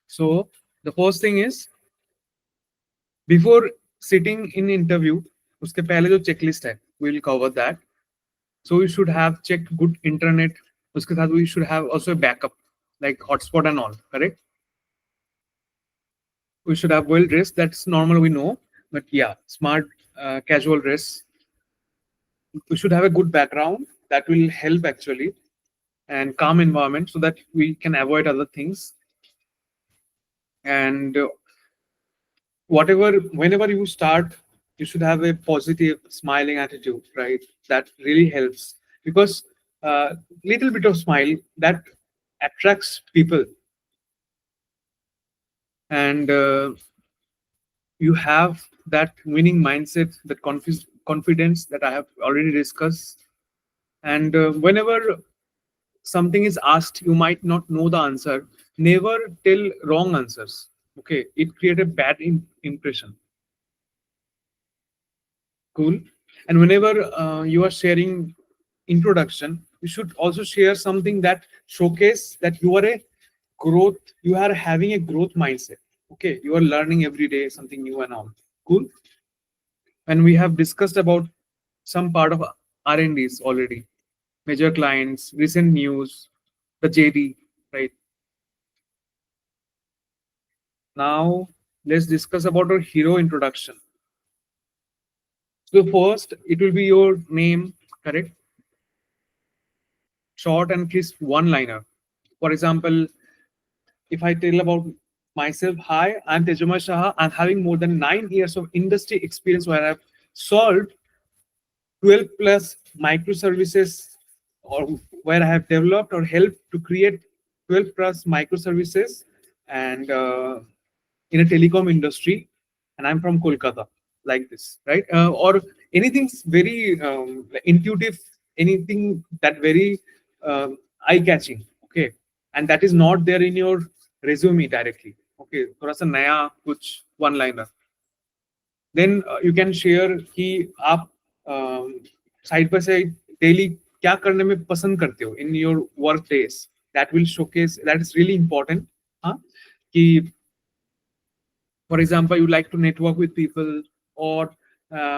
So the first thing is, before sitting in interview, उसके पहले जो checklist है, we will cover that. So we should have checked good internet. उसके साथ we should have also a backup like hotspot and all. Correct? We should have well dressed. That's normal, we know. But yeah, smart, casual dress. We should have a good background that will help actually, and calm environment so that we can avoid other things. And whenever you start, you should have a positive, smiling attitude, right? That really helps because little bit of smile that attracts people, and you have that winning mindset, that confidence that I have already discussed. And whenever something is asked, you might not know the answer. Never tell wrong answers. Okay, it create a bad impression. Cool. And whenever you are sharing introduction, you should also share something that showcase that you are a growth. You are having a growth mindset. Okay, you are learning every day something new and all. Cool. And we have discussed about some part of R&Ds already, major clients, recent news, the JD, right? Now let's discuss about our hero introduction. So first, it will be your name, correct? Short and crisp one-liner. For example, if I tell about myself, hi, I'm Tejuma Shah. I'm having more than 9 years of industry experience where I've solved 12 plus microservices, or where I have developed or helped to create 12 plus microservices, and in a telecom industry, and I'm from Kolkata, like this, right? Or anything very like intuitive, anything that very eye-catching, okay, and that is not there in your resume directly. Okay, थोड़ा सा नया कुछ one-liner. Then you can share कि आप side by side daily क्या करने में पसंद करते हो in your work days. That will showcase, that is really important. हाँ, कि for example you like to network with people, or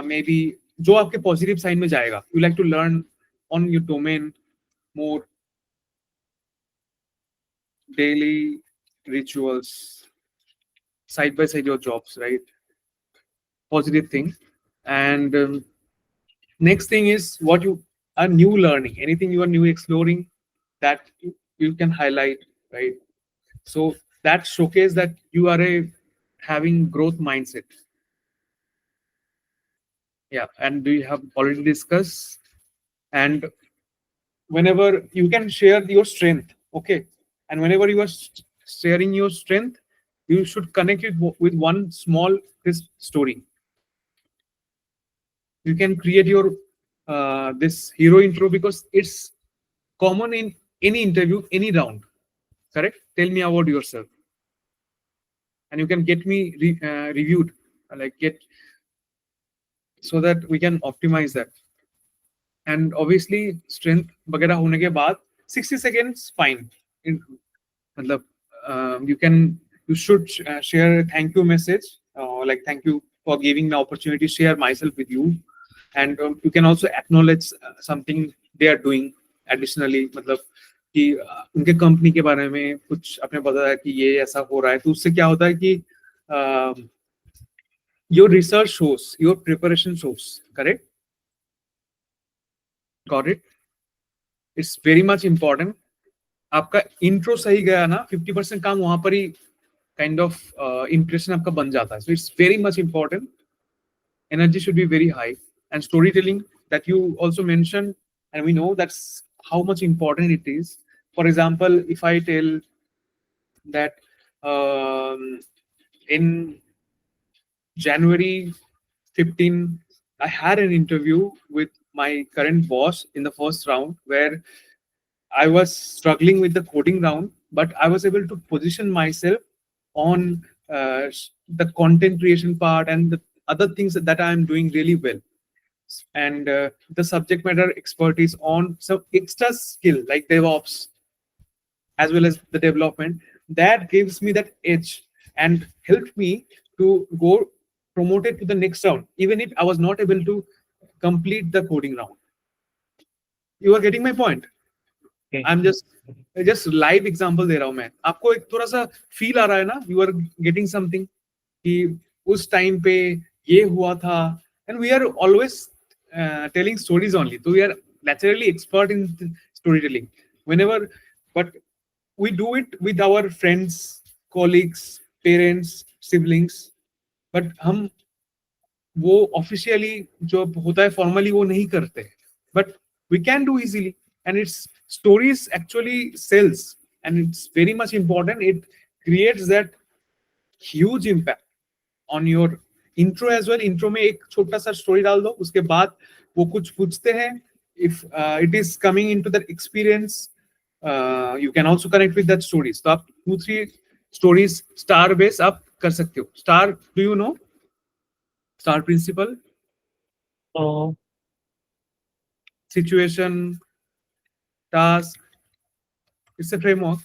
maybe जो आपके positive side में जाएगा, you like to learn on your domain more. Daily rituals side by side your jobs, right? Positive thing. And next thing is what you are new learning, anything you are new exploring, that you can highlight, right? So that showcase that you are a having growth mindset. Yeah, and we have already discussed. And whenever you can share your strength, okay, and whenever you are sharing your strength, you should connect it with one small this story. You can create your this hero intro because it's common in any interview, any round. Correct? Tell me about yourself, and you can get me reviewed, like get, so that we can optimize that. And obviously strength वगैरह होने के बाद 60 seconds fine. In, मतलब, you should share a thank you message, like thank you for giving the opportunity to share myself with you, and you can also acknowledge something they are doing additionally, मतलब कि उनके company के बारे में कुछ आपने बताया कि ये ऐसा हो रहा है, तो उससे क्या होता है कि your research shows, your preparation shows, correct? Got it? It's very much important. आपका intro सही गया ना, 50% काम वहां पर ही kind of impression आपका बन जाता है. So it's very much important. Energy should be very high, and storytelling that you also mentioned, and we know that's how much important it is. For example, if I tell that in January 15, I had an interview with my current boss in the first round where I was struggling with the coding round, but I was able to position myself on the content creation part and the other things that I'm doing really well. And the subject matter expertise on some extra skill like DevOps as well as the development. that gives me that edge and helped me to go promoted to the next round, even if I was not able to complete the coding round. You are getting my point? Okay. I'm just live example दे रहा हूं मैं आपको. एक थोड़ा सा feel आ रहा है ना, you are getting something कि उस टाइम पे ये हुआ था. And we are always telling stories only, so we are naturally expert in storytelling whenever, but we do it with our friends, colleagues, parents, siblings, but हम वो officially जो होता है फॉर्मली वो नहीं करते, but we can do easily. And it's stories actually sells, and it's very much important. It creates that huge impact on your intro as well. Intro में एक छोटा सा स्टोरी डाल दो, उसके बाद वो कुछ पूछते हैं. If it is coming into that experience, you can also connect with that stories. तो आप 2-3 स्टोरीज स्टार बेस आप कर सकते हो. Star, do you know star principle? So Situation, task, it's a framework,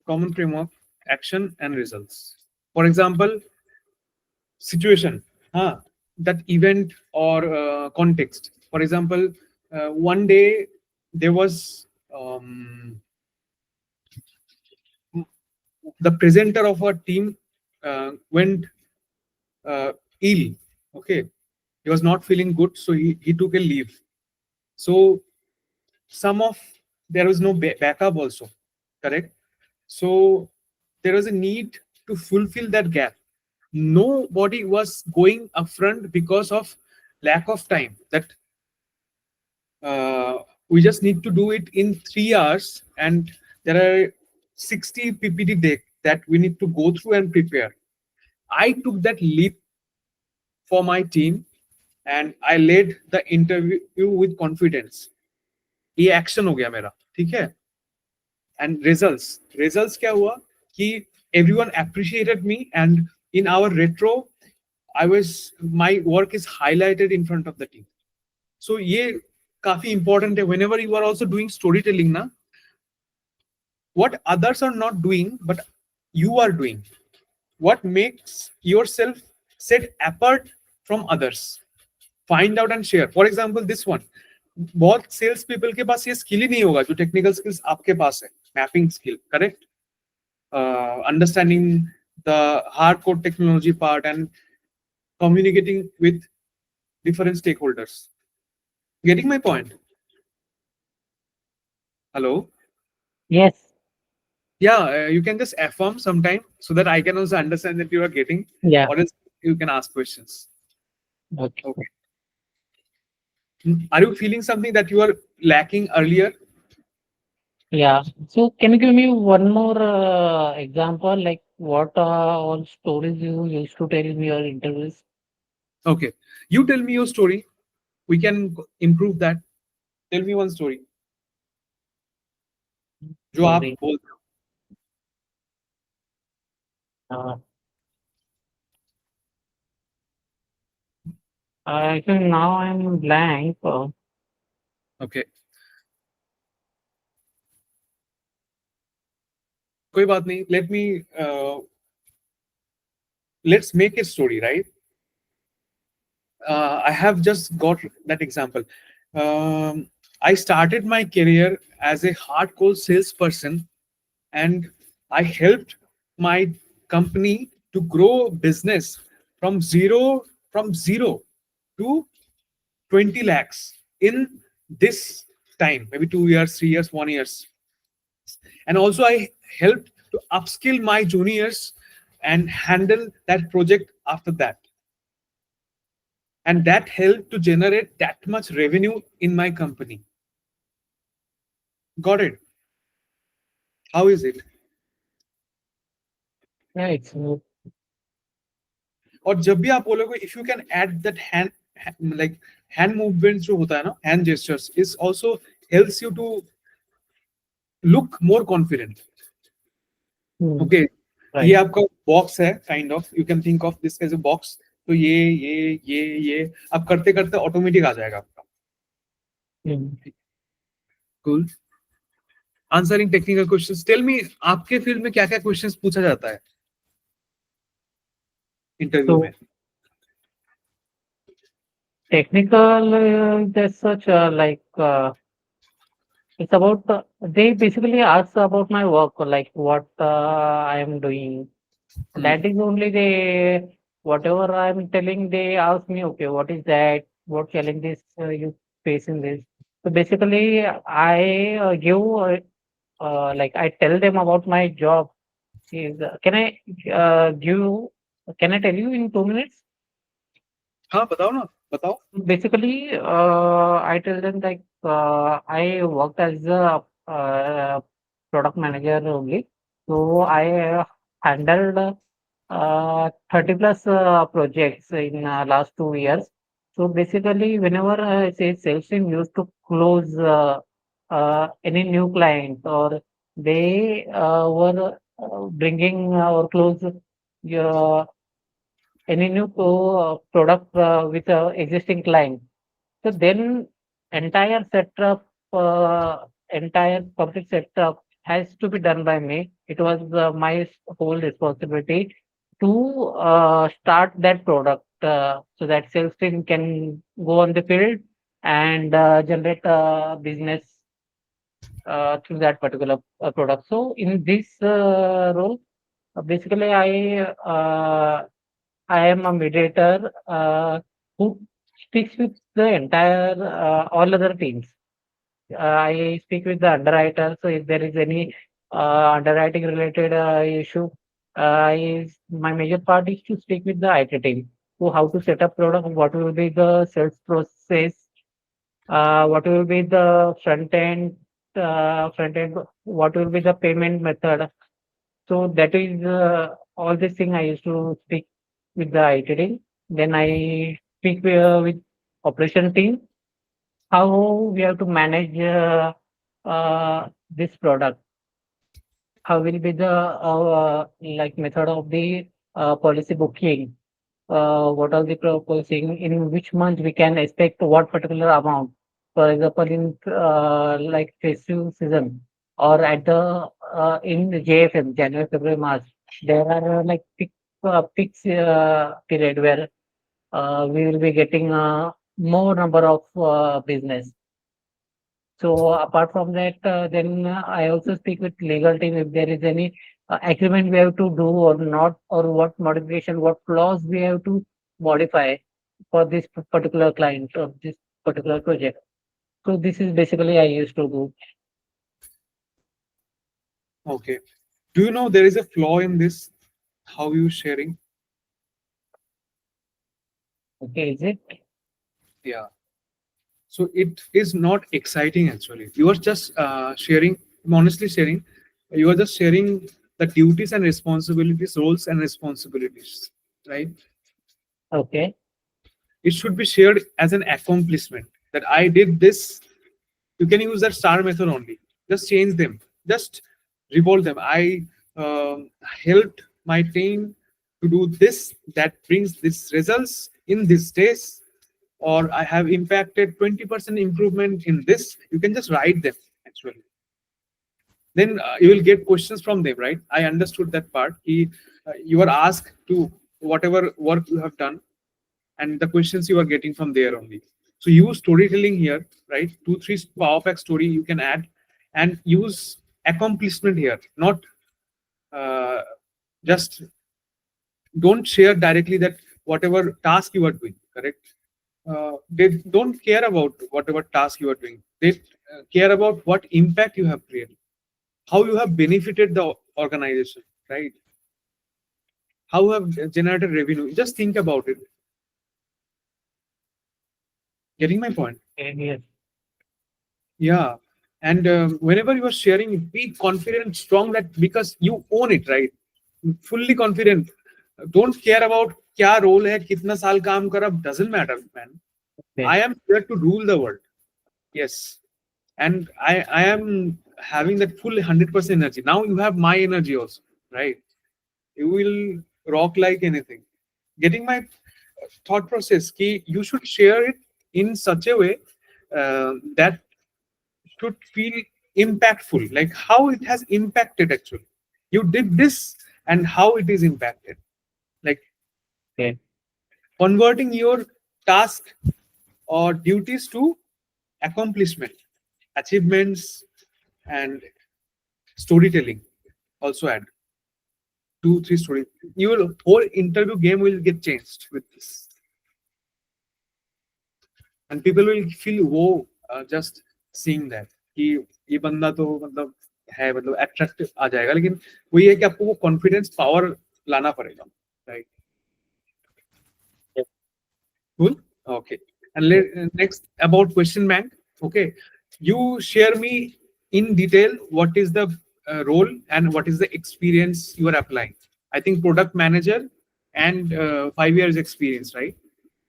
common framework, action and results. For example, situation, that event or context. For example, one day there was the presenter of our team went ill. Okay, he was not feeling good, so he took a leave. So there was no backup also, correct? So there was a need to fulfill that gap. Nobody was going upfront because of lack of time, that we just need to do it in 3 hours, and there are 60 PPT deck that we need to go through and prepare. I took that leap for my team and I led the interview with confidence. ये action हो गया मेरा, ठीक है. And results क्या हुआ कि everyone appreciated me, and in our retro my work is highlighted in front of the team. So ये काफी important है. Whenever you are also doing storytelling ना, what others are not doing but you are doing, what makes yourself set apart from others, find out and share. For example, this one, बहुत sales people के पास ये skill ही नहीं होगा जो technical skills आपके पास है. Mapping skill, correct, understanding the hard code technology part and communicating with different stakeholders. Getting my point? Hello? yes. Yeah, you can just affirm sometime so that I can also understand that you are getting, Yeah. or else you can ask questions. Okay. Are you feeling something that you are lacking earlier? Yeah. So can you give me one more example, like what all stories you used to tell in your interviews? Okay, you tell me your story, we can improve that. Tell me one story जो आप Story. बोलते हो. Uh, I think now I'm blank. Okay, कोई बात नहीं. Let's make a story, right? I have just got that example. I started my career as a hardcore salesperson, and I helped my company to grow business from zero to 20 lakhs in this time, maybe 2 years, 3 years, 1 years. And also I helped to upskill my juniors and handle that project after that. And that helped to generate that much revenue in my company. Got it? How is it? Yeah, it's good. और जब भी आप बोलोगे, if you can add that like hand movements जो होता है ना, hand gestures, is also helps you to look more confident. Okay, Right. ये आपका बॉक्स है, kind of, you can think of this as a box. तो ये आप करते करते ऑटोमेटिक आ जाएगा आपका. Mm. Cool. answering technical questions. Tell me, आपके फील्ड में क्या क्या questions पूछा जाता है इंटरव्यू So में? technical, there's such it's about they basically ask about my work, like what I am doing. That is only they whatever I'm telling, they ask me, okay, what is that? What challenges you face in this? So basically, I give like I tell them about my job. Is can I give? Can I tell you in 2 minutes? हाँ बताओ ना, बताओ. Basically, I tell them like I worked as a product manager only. So I handled 30 plus projects in last 2 years. So basically, whenever say sales team used to close any new client, or they were bringing or close uh, any new product with existing client. So then entire setup, entire complete setup has to be done by me. It was my whole responsibility to start that product so that sales team can go on the field and generate business through that particular product. So in this role, basically I am a mediator who speaks with the entire all other teams. I speak with the underwriter. So if there is any underwriting related issue, my major part is to speak with the IT team. So how to set up product, what will be the sales process, what will be the front end, what will be the payment method. So that is all this thing I used to speak with the IT team. Then I speak with operation team how we have to manage this product. How will be the like method of the policy booking? What are the proposing? In which month we can expect what particular amount? For example, in like festive season or at the in the JFM, January, February, March, there are like fixed period where we will be getting more number of business. So apart from that, then I also speak with legal team if there is any agreement we have to do or not, or what modification, what clause we have to modify for this particular client or this particular project. So this is basically I used to do. Okay. Do you know there is a flaw in this? How you sharing? Okay, is it? Yeah. So it is not exciting actually. You are just sharing, honestly sharing. You are just sharing the duties and responsibilities, roles and responsibilities, right? Okay. It should be shared as an accomplishment that I did this. You can use that star method only. Just change them. Just revolve them. I helped my team to do this that brings this results in this days, or I have impacted 20% improvement in this. You can just write them actually. Then you will get questions from them, right? I understood that part. You are asked to whatever work you have done, and the questions you are getting from there only. So use storytelling here, right? 2 3 power pack story you can add, and use accomplishment here, not uh, just don't share directly that whatever task you are doing, correct? They don't care about whatever task you are doing. They care about what impact you have created, how you have benefited the organization, right? How you have generated revenue. Just think about it. Getting my point? Yes. Yeah. And whenever you are sharing, be confident, strong, that because you own it, right? Fully confident. Don't care about क्या role है, कितना साल काम करा, doesn't matter, man. Okay. I am here to rule the world. Yes. And I am having that full 100% energy. Now you have my energy also, right? You will rock like anything. Getting my thought process, ki you should share it in such a way that should feel impactful, like how it has impacted actually. You did this and how it is impacted. Like Okay. converting your task or duties to accomplishment, achievements, and storytelling. Also add 2, 3 stories. Your whole interview game will get changed with this, and people will feel वो just seeing that कि ये बंदा तो मतलब है, मतलब attractive आ जाएगा, लेकिन वही है कि आपको वो confidence power लाना पड़ेगा, right? Yes. Cool. Okay. And Yes. next about question bank. Okay, you share me in detail what is the role and what is the experience you are applying. I think product manager and 5 years experience, right?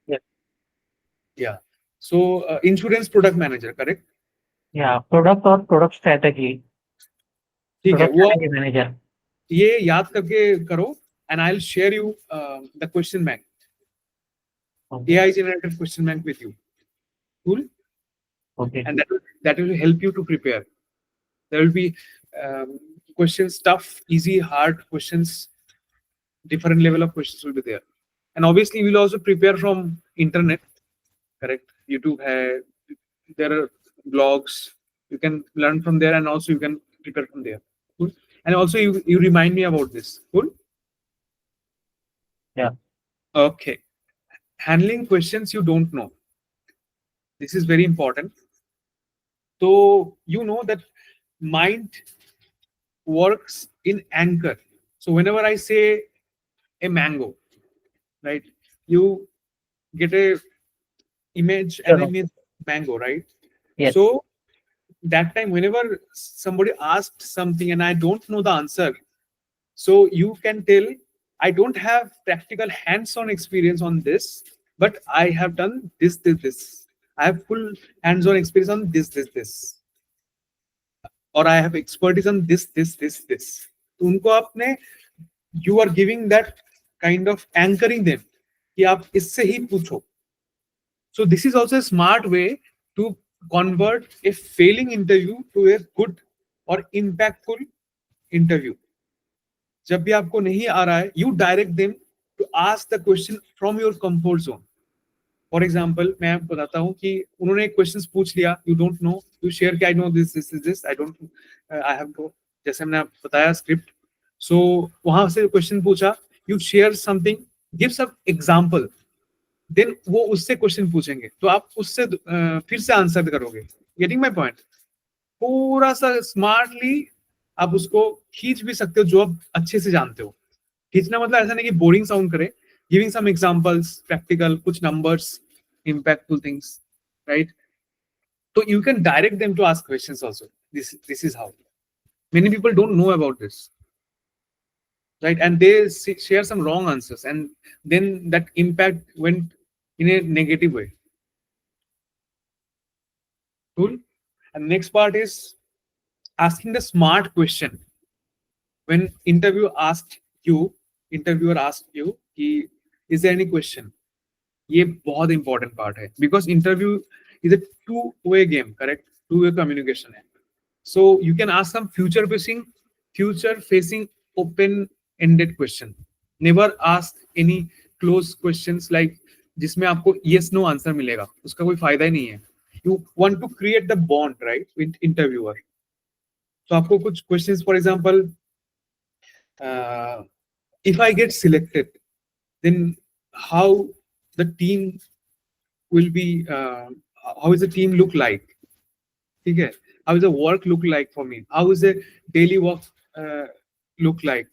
Yes. Yeah. So insurance product manager, correct? Yeah. Product or product strategy. ठीक है, Product वो strategy manager. ये याद करके करो, and I'll share you the question bank, Okay. AI generated question bank with you. Cool. Okay. And that will help you to prepare. There will be questions, tough, easy, hard questions, different level of questions will be there. And obviously we'll also prepare from internet, correct? YouTube hai, there are blogs, you can learn from there, and also you can prepare from there. Cool. And also you remind me about this. Cool. Yeah. Okay. Handling questions you don't know. This is very important. So you know that mind works in anchor. So whenever I say a mango, right, you get a image and Sure. image mango, right? Yes. So that time whenever somebody asked something and I don't know the answer, so you can tell I don't have practical hands-on experience on this, but I have done this. I have full hands-on experience on this, or I have expertise on this. तो उनको आपने, you are giving that kind of anchoring them कि आप इससे ही पूछो. So this is also a smart way to convert a failing interview to a good or impactful interview. जब भी आपको नहीं आ रहा है, you direct them to ask the question from your comfort zone. For example मैं आपको बताता हूँ कि उन्होंने क्वेश्चन पूछ लिया, you don't know, you share कि I know this I don't, I have no, जैसे हमने बताया स्क्रिप्ट. सो वहां से क्वेश्चन पूछा, you share something, give some example, then वो उससे क्वेश्चन पूछेंगे तो आप उससे फिर से आंसर करोगे. Getting my point? पूरा सा स्मार्टली आप उसको खींच भी सकते हो जो आप अच्छे से जानते हो. खींचना मतलब ऐसा नहीं कि बोरिंग साउंड करे, giving some examples, practical, कुछ numbers, impactful things, right? So you can direct them to ask questions also. This is how. Many people don't know about this, right? And they share some wrong answers, and then that impact went in a negative way. Cool. And next part is asking the smart question. When interviewer asked you, is there any question? ये बहुत important part है, because interview is a two way game, correct? Two way communication है. So you can ask some future facing open ended question. Never ask any close questions like जिसमें आपको yes no answer मिलेगा, उसका कोई फायदा ही नहीं है. You want to create the bond, right, with interviewer. तो आपको कुछ questions, for example, if I get selected, then how the team will be, how is the team look like? Okay, how is the work look like for me? How is the daily work look like?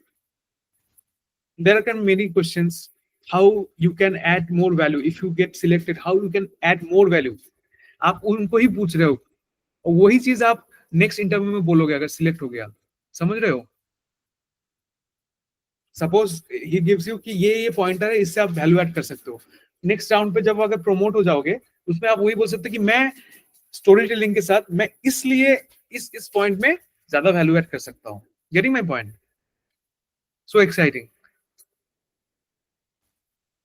There are many questions. How you can add more value if you get selected? How you can add more value? आप उनको ही पूछ रहे हो, और वही चीज आप next interview में बोलोगे अगर सिलेक्ट हो गया. समझ रहे हो? सपोज ही गिव्स यू कि ये पॉइंटर है, इससे आप वैल्यू ऐड कर सकते हो. नेक्स्ट राउंड पे जब अगर प्रमोट हो जाओगे, उसमें आप वही बोल सकते हो कि मैं स्टोरी टेलिंग के साथ मैं इसलिए इस पॉइंट में ज्यादा वैल्यू ऐड कर सकता हूं. Getting my point? So exciting.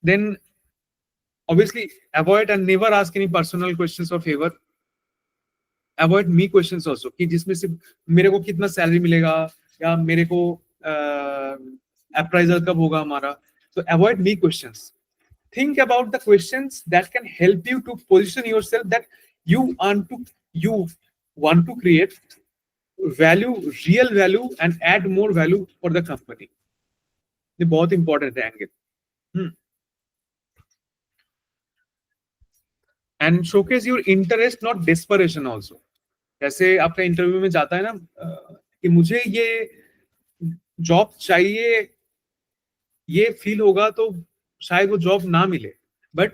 Then obviously avoid and never ask any personal questions or favor. Avoid me questions also, कि जिसमें सिर्फ मेरे को कितना सैलरी मिलेगा या मेरे को अप्राइजल कब होगा हमारा. So avoid me questions. Think about the questions that can help you to position yourself that you want to create value, real value, and add more value for the company. ये बहुत important है angle. And showcase your interest not desperation also. जैसे आपका interview में जाता है ना कि मुझे ये जॉब चाहिए, ये फील होगा तो शायद वो जॉब ना मिले, but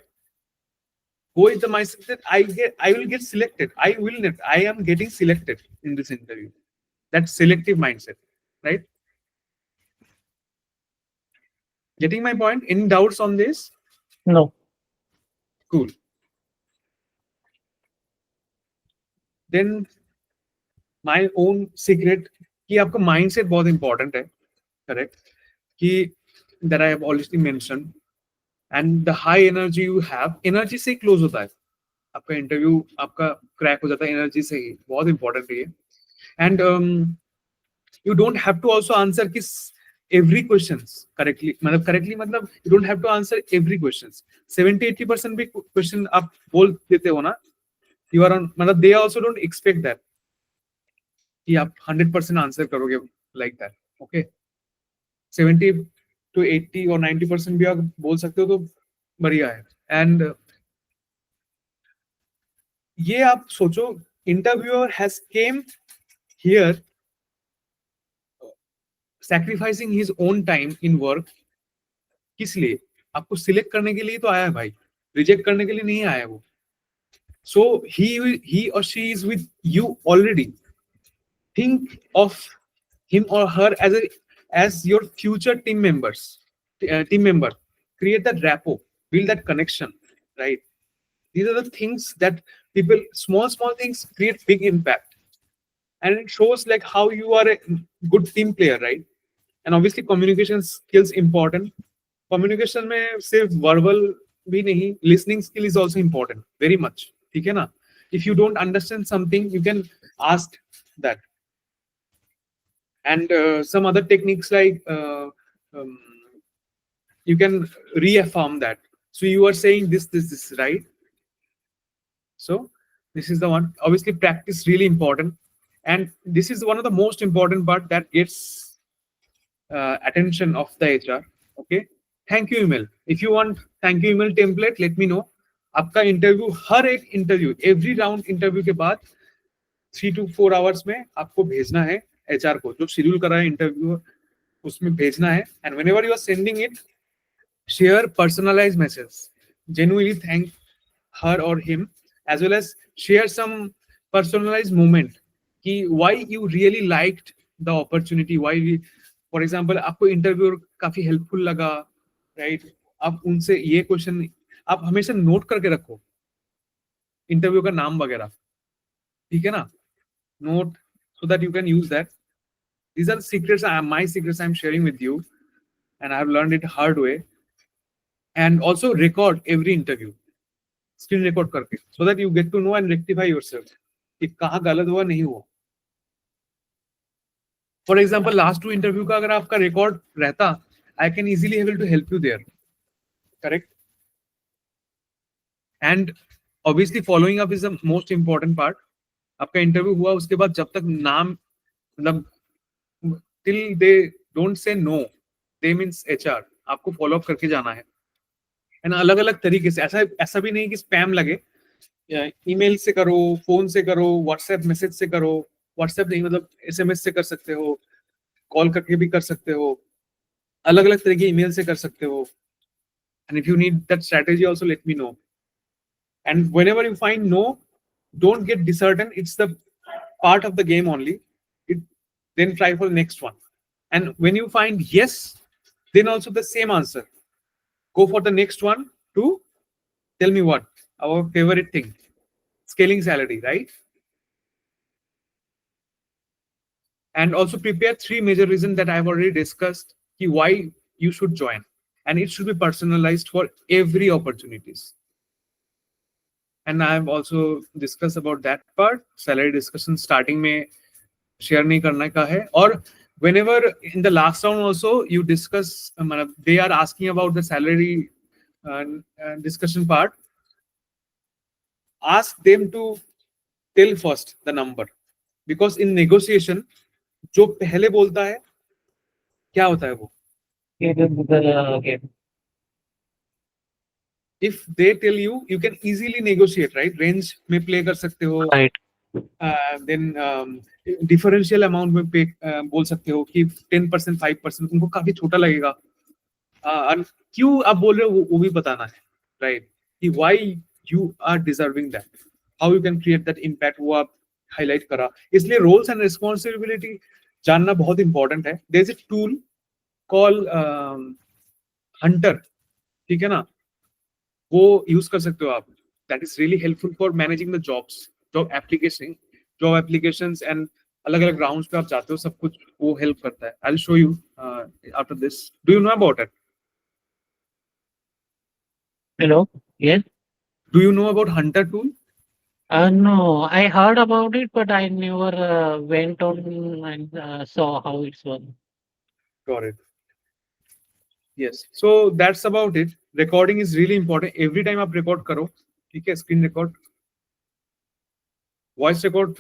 go with the mindset that I will get selected. I am getting selected in this interview. That's selective mindset, right? Getting my point? Any doubts on this? No. Cool. Then my own secret कि आपका mindset बहुत important है, correct? कि that I have already mentioned, and the high energy you have, energy से close होता है आपका interview, आपका क्रैक हो जाता है एनर्जी से ही. बहुत इंपॉर्टेंट है ये. And you don't have to also answer every questions correctly. मतलब you don't have to answer every questions. 70-80% भी question आप बोल देते हो ना, you are on, मतलब they also don't expect that कि आप 100% आंसर करोगे like that. Okay, 70 to 80 or 90% भी आप बोल सकते हो तो बढ़िया है. एंड ये आप सोचो, interviewer has came here sacrificing his own time in work. किस लिए? आपको सिलेक्ट करने के लिए तो आया है भाई, रिजेक्ट करने के लिए नहीं आया वो. So he or she is with you already. Think of him or her as your future team member. Create that rapport, build that connection, right? These are the things that people, small things create big impact, and it shows like how you are a good team player, right? And obviously communication skills important. Communication में सिर्फ verbal भी नहीं, listening skill is also important, very much. ठीक है ना? If you don't understand something, you can ask that. And some other techniques like you can reaffirm that. So you are saying this, right? So this is the one. Obviously, practice really important, and this is one of the most important part that gets attention of the HR. Okay, thank you email. If you want thank you email template, let me know. आपका interview, हर एक interview, every round interview के बाद 3 to 4 hours में आपको भेजना है HR को, जो शेड्यूल कर रहा है इंटरव्यू, उसमें भेजना है. And whenever you are sending it, share personalized message, genuinely thank her or him, as well as share some personalized moment कि why you really liked the opportunity, why we, for example, आपको interview काफी helpful लगा, right? आप उनसे ये question आप हमेशा note करके रखो, इंटरव्यू का नाम वगैरह, ठीक है ना? Note, so that you can use that. These are the secrets, my secrets I'm sharing with you, and I have learned it hard way. And also record every interview, screen record करके, so that you get to know and rectify yourself कि कहाँ गलत हुआ, नहीं हुआ. For example, last 2 interview का अगर आपका record रहता, I can easily able to help you there, correct? And obviously following up is the most important part. आपका इंटरव्यू हुआ, उसके बाद जब तक नाम, मतलब till they don't say no, they means HR, आपको फॉलो अप करके जाना है. एंड अलग अलग तरीके से, ऐसा भी नहीं कि स्पैम लगे. ईमेल से करो, फोन से करो, व्हाट्सएप मैसेज से करो. व्हाट्सएप नहीं, मतलब SMS से कर सकते हो, कॉल करके भी कर सकते हो, अलग अलग तरह की ईमेल से कर सकते हो. And if you need that strategy also, let me know. And whenever you find no, don't get disheartened. It's the part of the game only. Then try for the next one. And when you find yes, then also the same answer. Go for the next one to tell me what our favorite thing, scaling salary, right? And also prepare 3 major reasons that I've already discussed why you should join, and it should be personalized for every opportunities. and I have also discussed about that part. Salary discussion starting में share नहीं करने का है, और whenever in the last round also you discuss, they are asking about the salary discussion part, ask them to tell first the number, because in negotiation जो पहले बोलता है क्या होता है वो, Okay. if they tell you, you can easily negotiate, right? Range में play कर सकते हो, Right. then differential amount में पे बोल सकते हो कि 10% 5%, उनको काफी छोटा लगेगा, और क्यों आप बोल रहे हो वो भी बताना है, right? कि why you are deserving that, how you can create that impact, वो आप highlight करा. इसलिए roles and responsibility जानना बहुत important है. There is a tool called Hunter, ठीक है ना, वो यूज कर सकते हो आप. That is really helpful for managing the jobs, job applications and अलग अलग rounds पे आप जाते हो, सब कुछ वो help करता है. I'll show you after this. Do you know about it? Hello. Yes. Do you know about Hunter tool? No, I heard about it, but I never went on and saw how it's working. Got it. Yes. So that's about it. Recording is really important. Every time आप record करो, ठीक है, screen record, voice record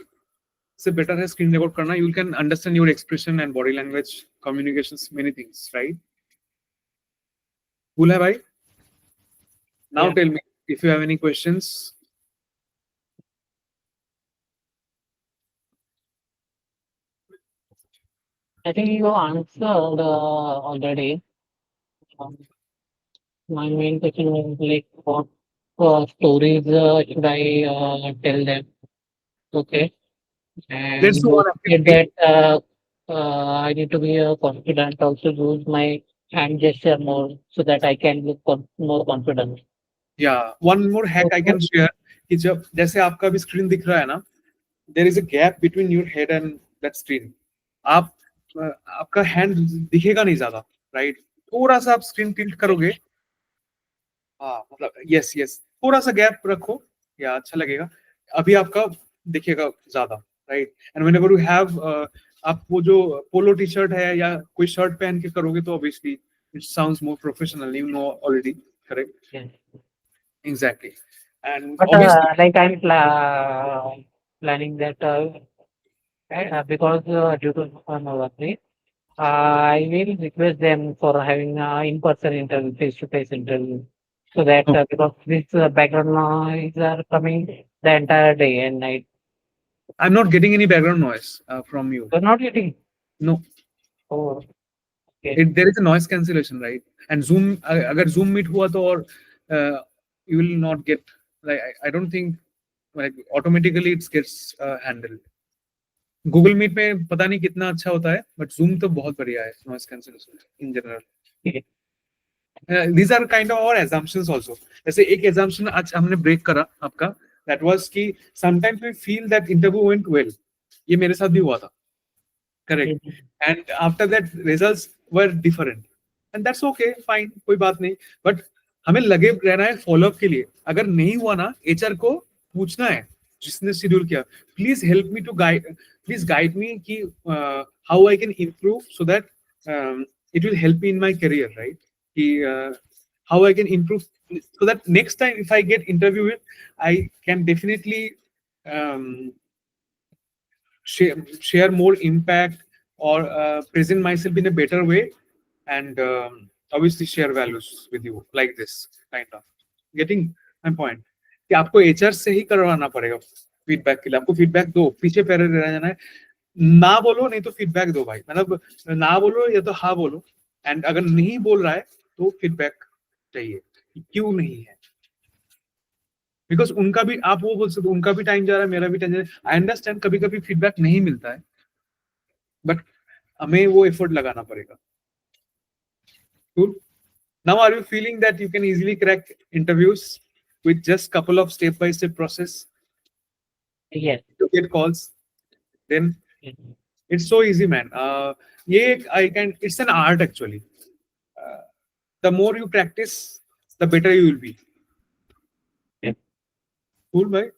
से better है screen record करना. You can understand your expression and body language, communications, many things, right? Cool है भाई? Now Yeah. tell me if you have any questions. I think you answered already. My main question was like, what stories should I tell them? Okay. And Let's do you one said activity. that I need to be confident, also use my hand gesture more so that I can look more confident. Yeah, one more hack I can share कि जब जैसे आपका भी screen दिख रहा है ना, there is a gap between your head and that screen. आप आपका हैंड दिखेगा नहीं ज्यादा, राइट? थोड़ा सा आप स्क्रीन टिल्ट करोगे, हाँ मतलब यस यस, थोड़ा सा गैप रखो या अच्छा लगेगा, अभी आपका दिखेगा ज्यादा, right? And whenever you have, आप वो जो पोलो टी शर्ट है या कोई शर्ट पहन के करोगे तो obviously it sounds more professional, you know already, correct? Yeah. Exactly. And But obviously, like I'm planning that because due to Navratri, I will request them for having in-person interview, face-to-face interview, so that no, because this background noise are coming the entire day and night. I'm not getting any background noise from you. You're not getting. No, Oh, okay. there is a noise cancellation, right? And Zoom, अगर Zoom meet हुआ तो और you will not get, like I don't think like automatically it gets handled. Google Meet में पता नहीं कितना अच्छा होता है, but Zoom तो बहुत बढ़िया है noise cancellation in general. Okay. These are kind of our assumptions also. जैसे एक assumption आज हमने break करा आपका, that was कि sometimes we feel that interview went well. ये मेरे साथ भी हुआ था, correct? And after that results were different, and that's okay, fine, कोई बात नहीं. But हमें लगे रहना है follow up के लिए. अगर नहीं हुआ ना, HR को पूछना है जिसने schedule किया, please help me to please guide me कि how I can improve so that it will help me in my career, right? How I can improve so that next time if I get interviewed, I can definitely share more impact or present myself in a better way, and obviously share values with you like this, kind of getting my point. कि आपको HR से ही करवाना पड़ेगा feedback के लिए. आपको feedback दो, पीछे पैरे रह जाना है, ना बोलो नहीं तो फीडबैक दो भाई, मतलब ना बोलो या तो हाँ बोलो. एंड अगर नहीं बोल रहा है तो फीडबैक चाहिए, क्यों नहीं है, बिकॉज उनका भी, आप वो बोल सकते हो उनका भी टाइम जा रहा है, मेरा भी टाइम जा रहा है. आई अंडरस्टैंड कभी कभी फीडबैक नहीं मिलता है, बट हमें वो एफर्ट लगाना पड़ेगा. Cool. Now are you feeling that you can easily crack interviews with just couple of step-by-step process Yes. to get calls? Then Yes. it's so easy, man. It's an art actually. The more you practice, the better you will be. Yeah. Cool, bhai.